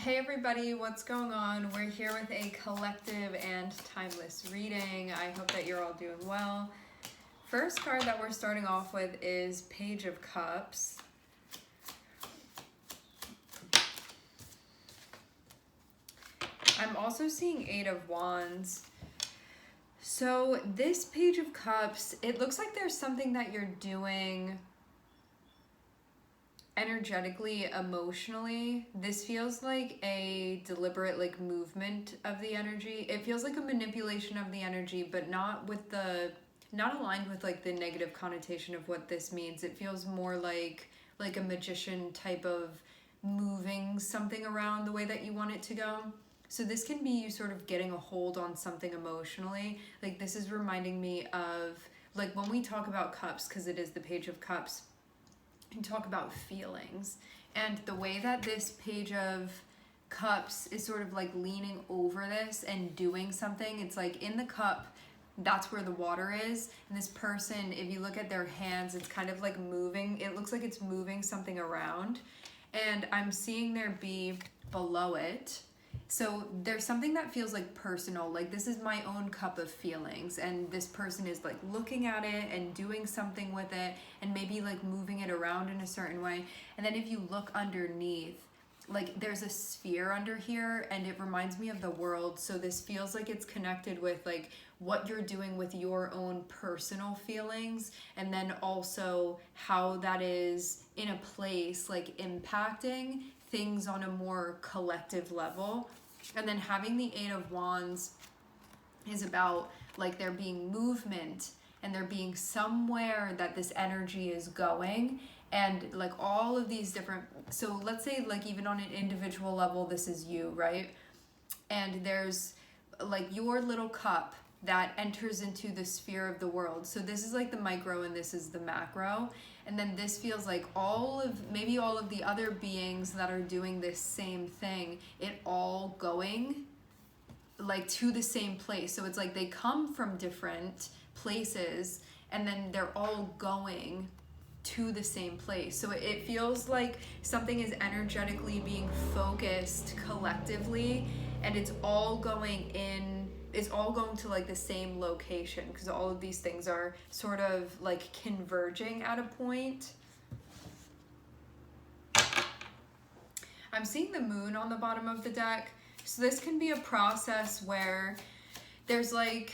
Hey everybody, what's going on? We're here with a collective and timeless reading. I hope that you're all doing well. First card that we're starting off with is Page of Cups. I'm also seeing Eight of Wands. So this Page of Cups, it looks like there's something that you're doing energetically, emotionally. This feels like a deliberate movement of the energy. It feels like a manipulation of the energy, but not aligned with the negative connotation of what this means. It feels more like a magician type of moving something around the way that you want it to go. So this can be you sort of getting a hold on something emotionally. This is reminding me of when we talk about cups, because it is the Page of Cups, and talk about feelings, and the way that this Page of Cups is sort of leaning over this and doing something. It's in the cup, that's where the water is, and this person, if you look at their hands, it's kind of moving. It looks like it's moving something around, and I'm seeing there be below it. So there's something that feels personal, this is my own cup of feelings, and this person is looking at it and doing something with it, and maybe moving it around in a certain way. And then if you look underneath, there's a sphere under here, and it reminds me of the world. So this feels like it's connected with what you're doing with your own personal feelings, and then also how that is in a place impacting things on a more collective level. And then having the Eight of Wands is about there being movement, and there being somewhere that this energy is going, and all of these different, so let's say even on an individual level, this is you, right? And there's your little cup that enters into the sphere of the world. So this is the micro, and this is the macro. And then this feels all of the other beings that are doing this same thing, it all going to the same place. So it's they come from different places, and then they're all going to the same place. So it feels like something is energetically being focused collectively, and it's all going to the same location, because all of these things are sort of converging at a point. I'm seeing the moon on the bottom of the deck. So this can be a process where there's an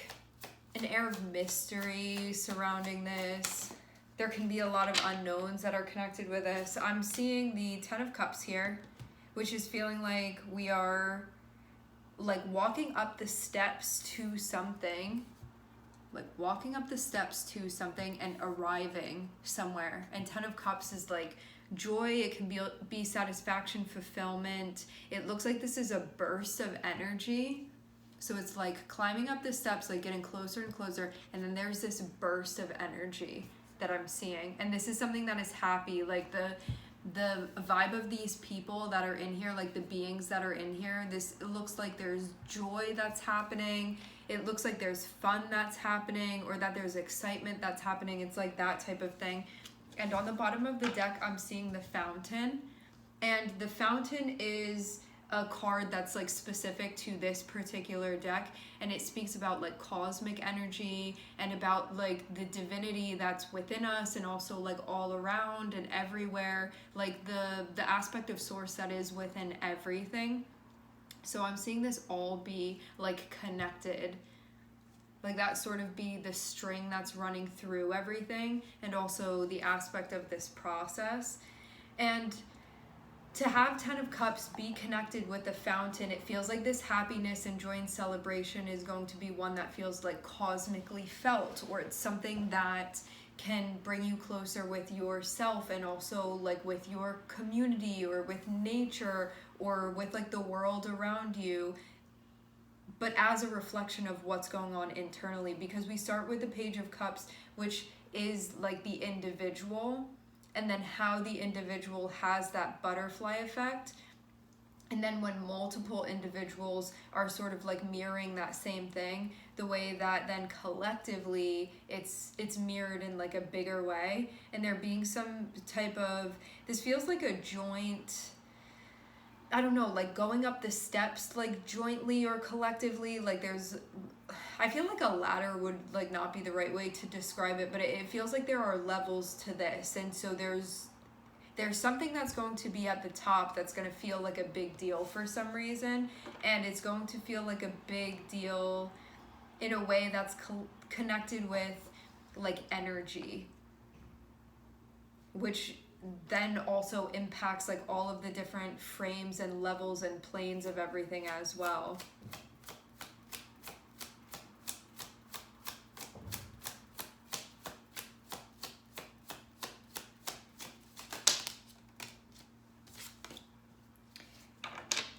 air of mystery surrounding this. There can be a lot of unknowns that are connected with this. I'm seeing the Ten of Cups here, which is feeling like we are walking up the steps to something, and arriving somewhere. And Ten of Cups is joy. It can be satisfaction, fulfillment. It looks like this is a burst of energy. So it's climbing up the steps, getting closer and closer, and then there's this burst of energy that I'm seeing. And this is something that is happy, the vibe of these people that are in here, the beings that are in here, it looks like there's joy that's happening. It looks like there's fun that's happening, or that there's excitement that's happening. It's that type of thing. And on the bottom of the deck, I'm seeing the Fountain. And the Fountain is a card that's specific to this particular deck, and it speaks about cosmic energy, and about the divinity that's within us, and also all around and everywhere, the aspect of source that is within everything. So I'm seeing this all be connected, that sort of be the string that's running through everything, and also the aspect of this process. And to have Ten of Cups be connected with the Fountain, it feels like this happiness and joy and celebration is going to be one that feels cosmically felt, or it's something that can bring you closer with yourself, and also with your community, or with nature, or with the world around you, but as a reflection of what's going on internally. Because we start with the Page of Cups, which is the individual, and then how the individual has that butterfly effect. And then when multiple individuals are sort of mirroring that same thing, the way that then collectively it's mirrored in a bigger way. And there being some type of, this feels like a joint I don't know, like going up the steps like jointly or collectively. Like there's, I feel like a ladder would like not be the right way to describe it, but it feels like there are levels to this. And so there's something that's going to be at the top that's going to feel like a big deal for some reason, and it's going to feel like a big deal in a way that's connected with like energy, which then also impacts like all of the different frames and levels and planes of everything as well.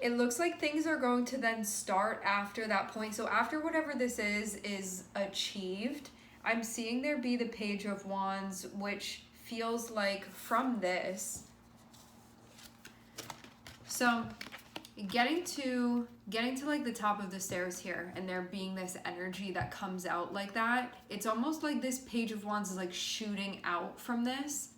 It looks like things are going to then start after that point. So after whatever this is achieved, I'm seeing there be the Page of Wands, which feels like from this. So getting to like the top of the stairs here, and there being this energy that comes out like that, it's almost like this Page of Wands is like shooting out from this.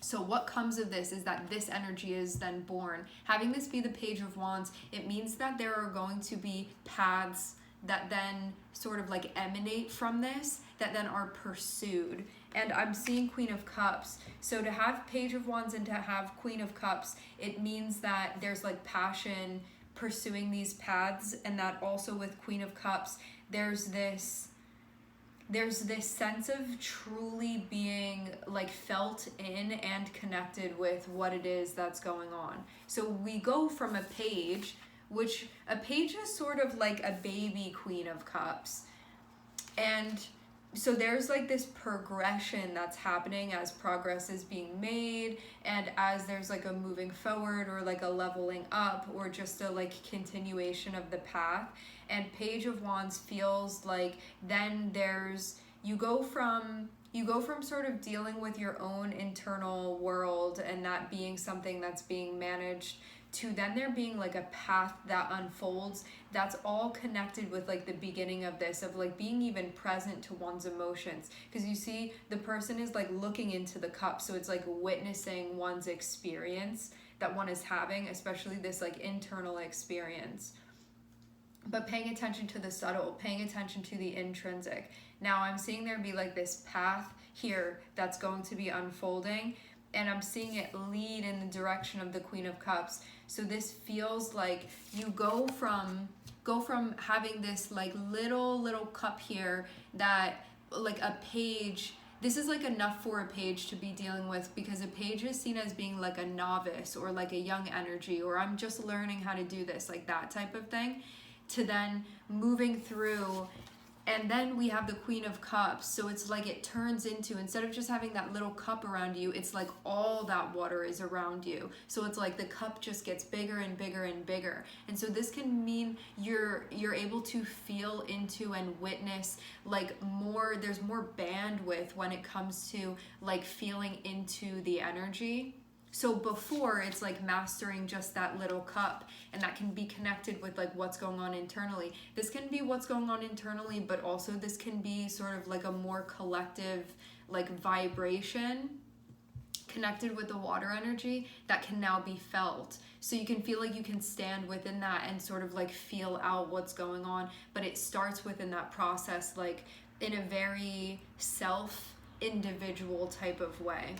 So what comes of this is that this energy is then born. Having this be the Page of Wands, it means that there are going to be paths that then sort of like emanate from this, that then are pursued. And I'm seeing Queen of Cups. So to have Page of Wands and to have Queen of Cups, it means that there's like passion pursuing these paths, and that also with Queen of Cups, there's this sense of truly being like felt in and connected with what it is that's going on. So we go from a page, which a page is sort of like a baby Queen of Cups. And so there's like this progression that's happening as progress is being made, and as there's like a moving forward or like a leveling up or just a like continuation of the path. And Page of Wands feels like then you go from sort of dealing with your own internal world and that being something that's being managed, to then there being like a path that unfolds that's all connected with like the beginning of this, of like being even present to one's emotions. Because you see the person is like looking into the cup, so it's like witnessing one's experience that one is having, especially this like internal experience, but paying attention to the subtle, paying attention to the intrinsic. Now I'm seeing there be like this path here that's going to be unfolding, and I'm seeing it lead in the direction of the Queen of Cups. So this feels like you go from having this like little cup here that like a page, this is like enough for a page to be dealing with, because a page is seen as being like a novice or like a young energy, or I'm just learning how to do this, like that type of thing, to then moving through. And then we have the Queen of Cups. So it's like it turns into, instead of just having that little cup around you, it's like all that water is around you. So it's like the cup just gets bigger and bigger and bigger. And so this can mean you're able to feel into and witness like more, there's more bandwidth when it comes to like feeling into the energy. So before, it's like mastering just that little cup, and that can be connected with like what's going on internally. This can be what's going on internally, but also this can be sort of like a more collective like vibration connected with the water energy that can now be felt. So you can feel like you can stand within that and sort of like feel out what's going on, but it starts within that process, like in a very self-individual type of way.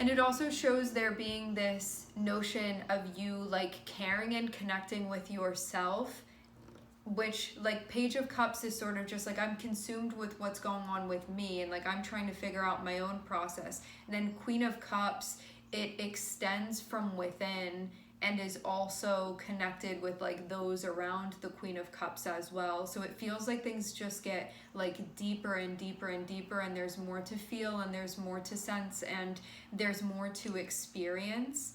And it also shows there being this notion of you like caring and connecting with yourself, which like Page of Cups is sort of just like I'm consumed with what's going on with me, and like I'm trying to figure out my own process. And then Queen of Cups, it extends from within and is also connected with like those around the Queen of Cups as well. So it feels like things just get like deeper and deeper and deeper, and there's more to feel, and there's more to sense, and there's more to experience.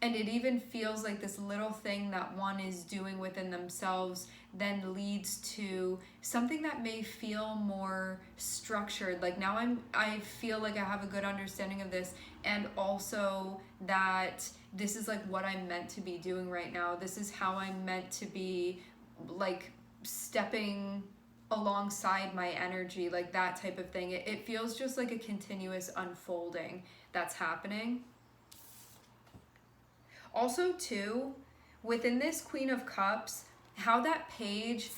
And it even feels like this little thing that one is doing within themselves then leads to something that may feel more structured. Like now I feel like I have a good understanding of this, and also that this is like what I'm meant to be doing right now. This is how I'm meant to be like stepping alongside my energy, like that type of thing. It feels just like a continuous unfolding that's happening. Also too, within this Queen of Cups, how that page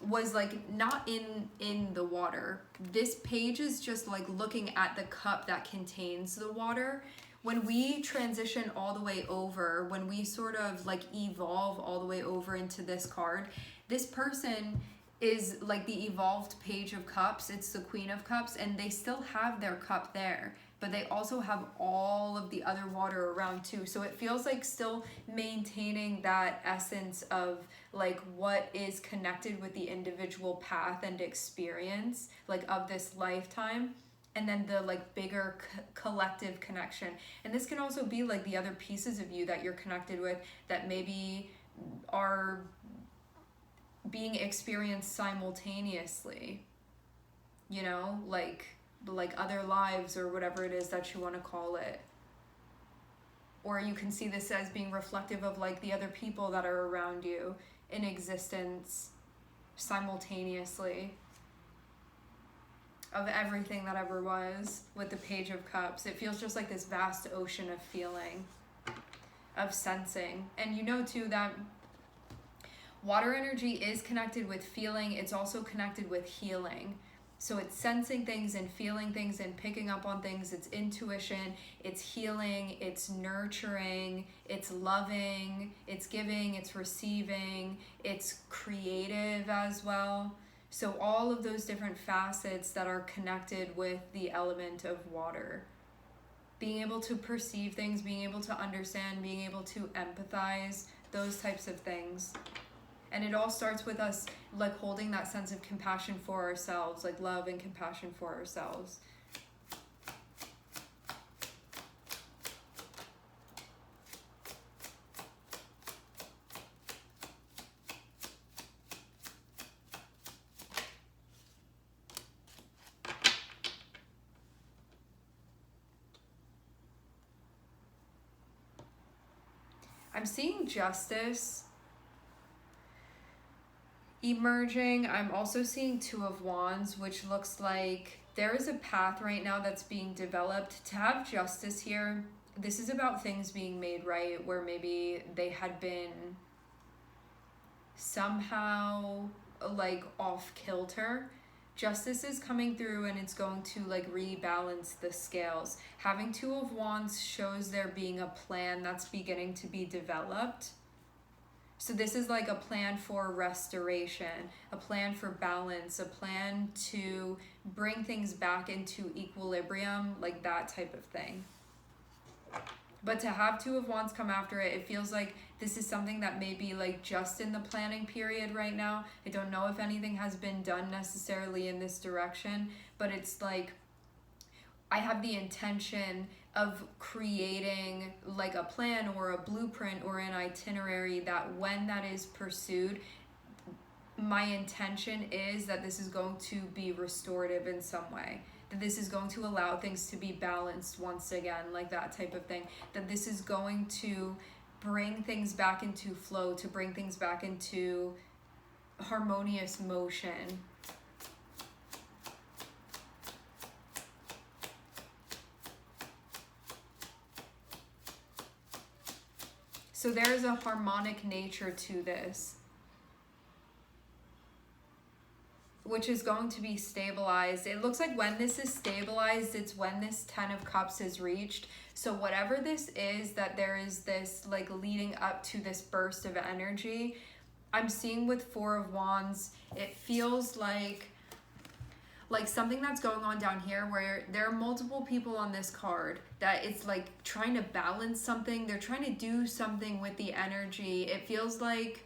was like not in the water. This page is just like looking at the cup that contains the water. When we transition all the way over, when we sort of like evolve all the way over into this card, this person is like the evolved Page of Cups. It's the Queen of Cups, and they still have their cup there, but they also have all of the other water around too. So it feels like still maintaining that essence of like what is connected with the individual path and experience like of this lifetime, and then the like bigger collective connection. And this can also be like the other pieces of you that you're connected with that maybe are being experienced simultaneously, you know, like other lives or whatever it is that you want to call it. Or you can see this as being reflective of like the other people that are around you in existence simultaneously, of everything that ever was with the Page of Cups. It feels just like this vast ocean of feeling, of sensing. And you know too that water energy is connected with feeling. It's also connected with healing. So it's sensing things and feeling things and picking up on things. It's intuition, it's healing, it's nurturing, it's loving, it's giving, it's receiving, it's creative as well. So all of those different facets that are connected with the element of water. Being able to perceive things, being able to understand, being able to empathize, those types of things. And it all starts with us like holding that sense of compassion for ourselves, like love and compassion for ourselves. I'm seeing justice emerging. I'm also seeing Two of Wands, which looks like there is a path right now that's being developed to have justice here. This is about things being made right, where maybe they had been somehow like off kilter. Justice is coming through and it's going to like rebalance the scales. Having Two of Wands shows there being a plan that's beginning to be developed. So this is like a plan for restoration, a plan for balance, a plan to bring things back into equilibrium, like that type of thing. But to have Two of Wands come after it, it feels like this is something that may be like just in the planning period right now. I don't know if anything has been done necessarily in this direction, but it's like I have the intention of creating like a plan or a blueprint or an itinerary that when that is pursued, my intention is that this is going to be restorative in some way. That this is going to allow things to be balanced once again, like that type of thing. That this is going to bring things back into flow, to bring things back into harmonious motion. So there's a harmonic nature to this, which is going to be stabilized. It looks like when this is stabilized, it's when this Ten of Cups is reached. So whatever this is, that there is this like leading up to this burst of energy. I'm seeing with Four of Wands, it feels like something that's going on down here where there are multiple people on this card that it's like trying to balance something. They're trying to do something with the energy. It feels like,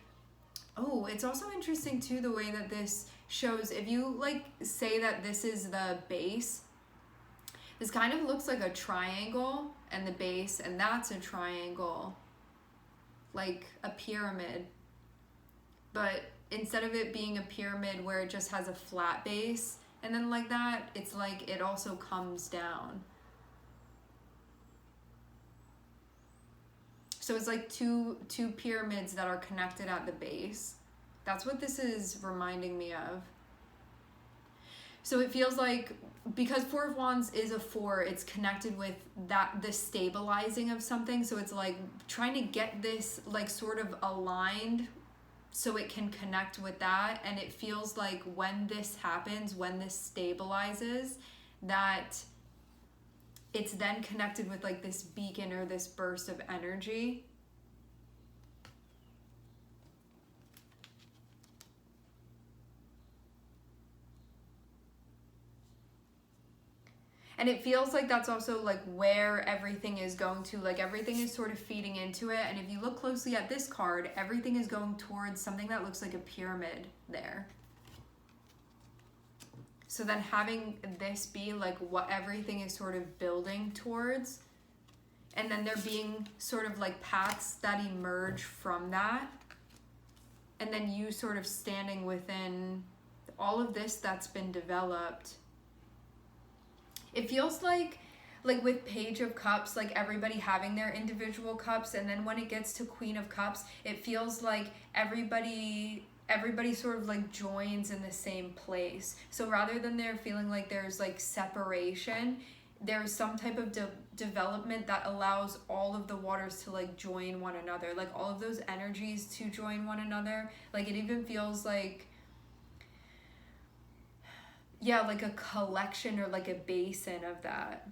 oh, it's also interesting too the way that this shows, if you like say that this is the base, this kind of looks like a triangle and the base, and that's a triangle, like a pyramid. But instead of it being a pyramid where it just has a flat base, and then like that, it's like it also comes down. So it's like two pyramids that are connected at the base. That's what this is reminding me of. So it feels like, because Four of Wands is a 4, it's connected with that, the stabilizing of something. So it's like trying to get this like sort of aligned so it can connect with that. And it feels like when this happens, when this stabilizes, that it's then connected with like this beacon or this burst of energy. And it feels like that's also like where everything is going to, like everything is sort of feeding into it. And if you look closely at this card, everything is going towards something that looks like a pyramid there. So then having this be like what everything is sort of building towards, and then there being sort of like paths that emerge from that, and then you sort of standing within all of this that's been developed. It feels like with Page of Cups, like everybody having their individual cups, and then when it gets to Queen of Cups, it feels like everybody sort of like joins in the same place. So rather than there feeling like there's like separation, there's some type of development that allows all of the waters to like join one another, like all of those energies to join one another. Like it even feels like, yeah, like a collection or like a basin of that.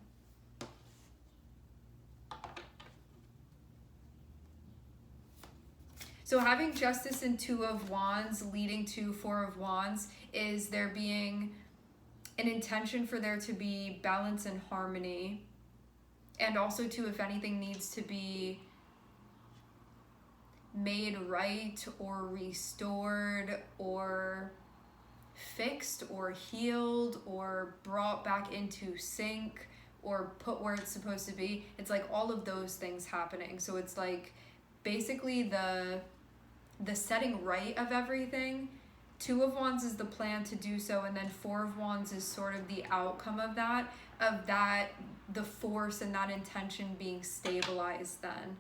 So having Justice and Two of Wands leading to Four of Wands is there being an intention for there to be balance and harmony, and also too, if anything needs to be made right or restored or fixed or healed or brought back into sync or put where it's supposed to be, it's like all of those things happening. So it's like basically the setting right of everything. Two of Wands is the plan to do so, and then Four of Wands is sort of the outcome of that, the force and that intention being stabilized then.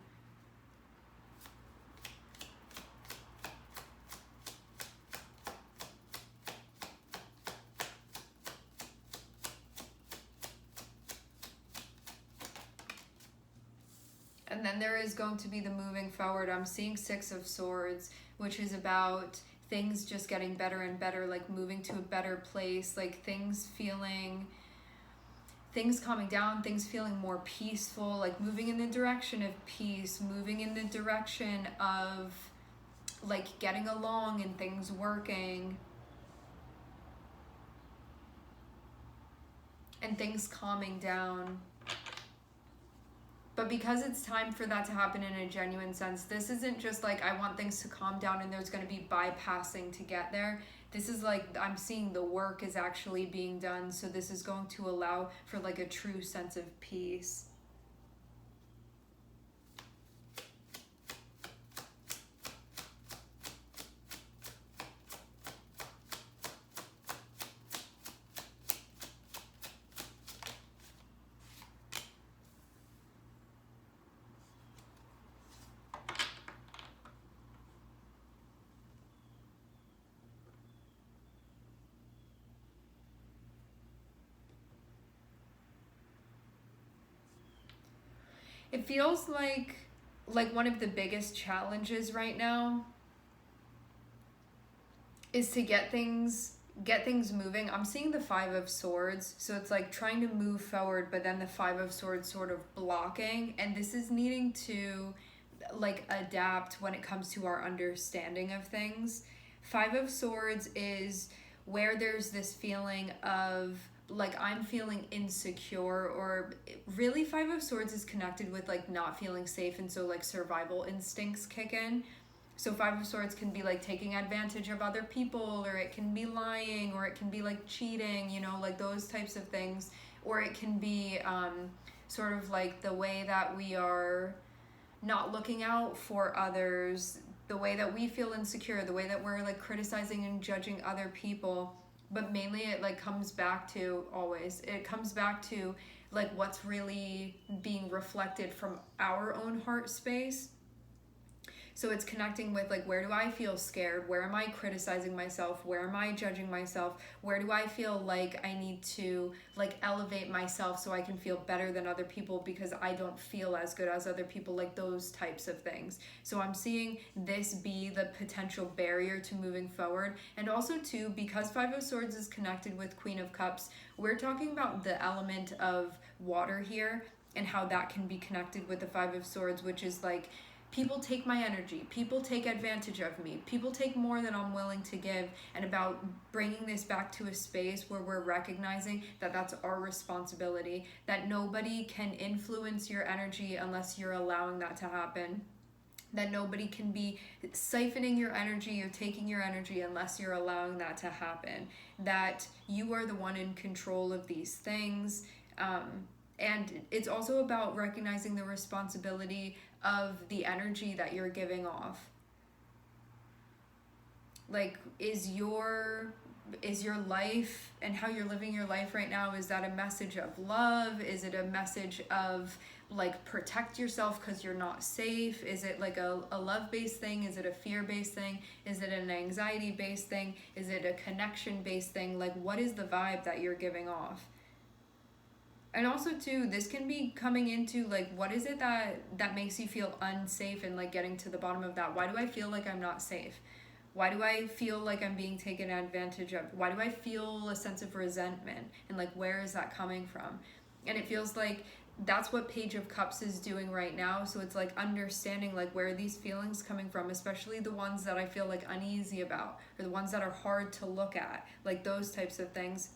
And then there is going to be the moving forward. I'm seeing Six of Swords, which is about things just getting better and better, like moving to a better place, like things calming down, things feeling more peaceful, like moving in the direction of peace, moving in the direction of like getting along and things working. And things calming down. But because it's time for that to happen in a genuine sense, this isn't just like I want things to calm down and there's going to be bypassing to get there. This is like I'm seeing the work is actually being done. So this is going to allow for like a true sense of peace. It feels like one of the biggest challenges right now is to get things moving. I'm seeing the Five of Swords, so it's like trying to move forward, but then the Five of Swords sort of blocking, and this is needing to like adapt when it comes to our understanding of things. Five of Swords is where there's this feeling of like I'm feeling insecure, or really Five of Swords is connected with like not feeling safe, and so like survival instincts kick in. So Five of Swords can be like taking advantage of other people, or it can be lying, or it can be like cheating, you know, like those types of things. Or it can be sort of like the way that we are not looking out for others, the way that we feel insecure, the way that we're like criticizing and judging other people. But mainly it like comes back to like what's really being reflected from our own heart space. So it's connecting with like, where do I feel scared? Where am I criticizing myself? Where am I judging myself? Where do I feel like I need to like elevate myself so I can feel better than other people because I don't feel as good as other people, like those types of things. So I'm seeing this be the potential barrier to moving forward. And also too, because Five of Swords is connected with Queen of Cups, we're talking about the element of water here and how that can be connected with the Five of Swords, which is like, people take my energy, people take advantage of me, people take more than I'm willing to give, and about bringing this back to a space where we're recognizing that that's our responsibility, that nobody can influence your energy unless you're allowing that to happen, that nobody can be siphoning your energy or taking your energy unless you're allowing that to happen, that you are the one in control of these things. And it's also about recognizing the responsibility of the energy that you're giving off. Like, is your life and how you're living your life right now, is that a message of love? Is it a message of like, protect yourself because you're not safe? Is it like a love-based thing? Is it a fear-based thing? Is it an anxiety-based thing? Is it a connection-based thing? Like, what is the vibe that you're giving off? And also too, this can be coming into like, what is it that makes you feel unsafe, and like getting to the bottom of that. Why do I feel like I'm not safe? Why do I feel like I'm being taken advantage of? Why do I feel a sense of resentment? And like, where is that coming from? And it feels like that's what Page of Cups is doing right now. So it's like understanding like, where are these feelings coming from, especially the ones that I feel like uneasy about, or the ones that are hard to look at, like those types of things.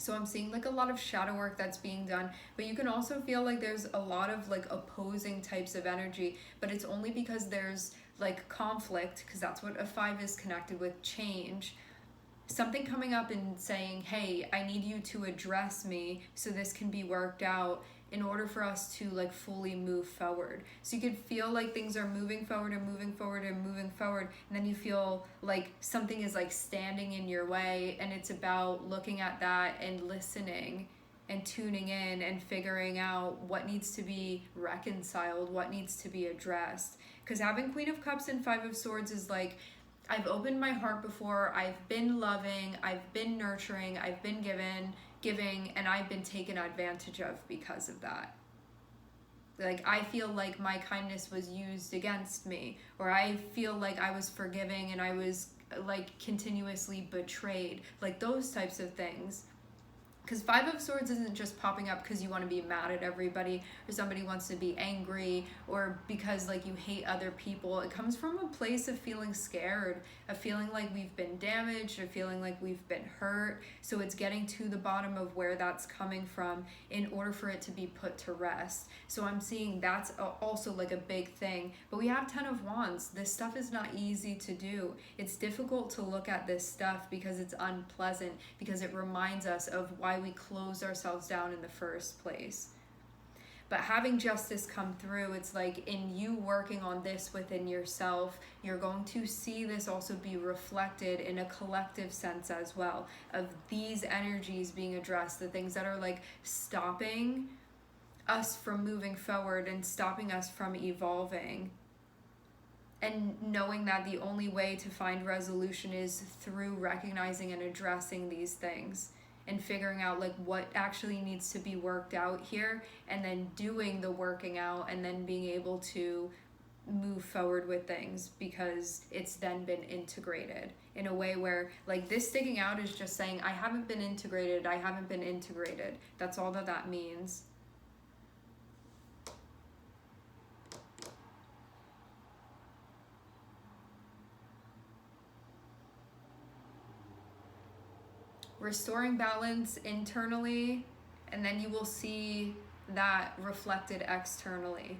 So I'm seeing like a lot of shadow work that's being done, but you can also feel like there's a lot of like opposing types of energy, but it's only because there's like conflict, because that's what a 5 is connected with, change. Something coming up and saying, hey, I need you to address me so this can be worked out in order for us to like fully move forward. So you could feel like things are moving forward and moving forward and moving forward, and then you feel like something is like standing in your way, and it's about looking at that and listening and tuning in and figuring out what needs to be reconciled, what needs to be addressed. Because having Queen of Cups and 5 of Swords is like, I've opened my heart before, I've been loving, I've been nurturing, I've been giving, and I've been taken advantage of because of that. Like, I feel like my kindness was used against me, or I feel like I was forgiving and I was like continuously betrayed, like those types of things. Because 5 of Swords isn't just popping up because you want to be mad at everybody, or somebody wants to be angry, or because like you hate other people. It comes from a place of feeling scared, of feeling like we've been damaged, or feeling like we've been hurt. So it's getting to the bottom of where that's coming from in order for it to be put to rest. So I'm seeing that's also like a big thing. But we have 10 of Wands. This stuff is not easy to do. It's difficult to look at this stuff because it's unpleasant, because it reminds us of why we close ourselves down in the first place. But having justice come through, it's like in you working on this within yourself, you're going to see this also be reflected in a collective sense as well, of these energies being addressed, the things that are like stopping us from moving forward and stopping us from evolving. And knowing that the only way to find resolution is through recognizing and addressing these things, and figuring out like what actually needs to be worked out here, and then doing the working out, and then being able to move forward with things because it's then been integrated in a way where like this sticking out is just saying, I haven't been integrated, I haven't been integrated. That's all that means. Restoring balance internally, and then you will see that reflected externally.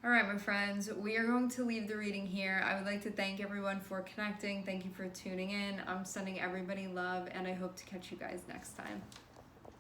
All right, my friends, we are going to leave the reading here. I would like to thank everyone for connecting. Thank you for tuning in. I'm sending everybody love, and I hope to catch you guys next time.